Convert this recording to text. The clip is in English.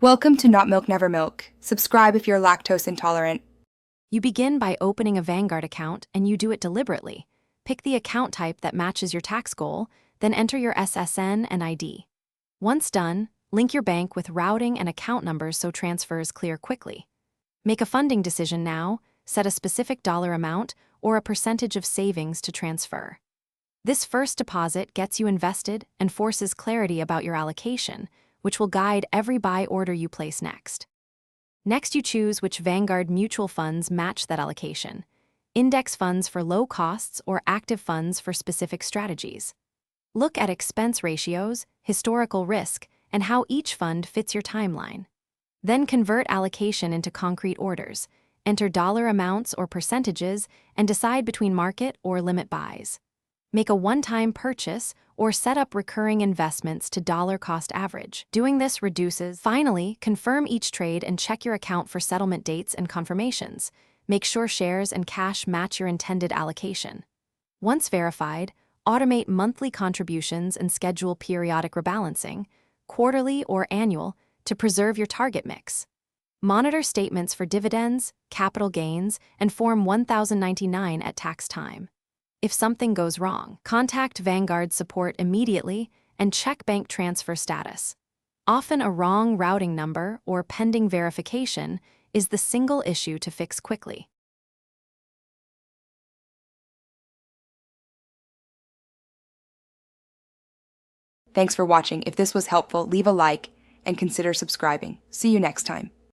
Welcome to Not Milk Never Milk. Subscribe if you're lactose intolerant. You begin by opening a Vanguard account, and you do it deliberately. Pick the account type that matches your tax goal, then enter your SSN and ID. Once done, link your bank with routing and account numbers so transfers clear quickly. Make a funding decision now, set a specific dollar amount or a percentage of savings to transfer. This first deposit gets you invested and forces clarity about your allocation, which will guide every buy order you place next. Next, you choose which Vanguard mutual funds match that allocation: index funds for low costs or active funds for specific strategies. Look at expense ratios, historical risk, and how each fund fits your timeline. Then convert allocation into concrete orders, enter dollar amounts or percentages, and decide between market or limit buys. Make a one-time purchase or set up recurring investments to dollar cost average. Doing this reduces. Finally, confirm each trade and check your account for settlement dates and confirmations. Make sure shares and cash match your intended allocation. Once verified, automate monthly contributions and schedule periodic rebalancing, quarterly or annual, to preserve your target mix. Monitor statements for dividends, capital gains, and Form 1099 at tax time. If something goes wrong, contact Vanguard support immediately and check bank transfer status. Often a wrong routing number or pending verification is the single issue to fix quickly. Thanks for watching. If this was helpful, leave a like and consider subscribing. See you next time.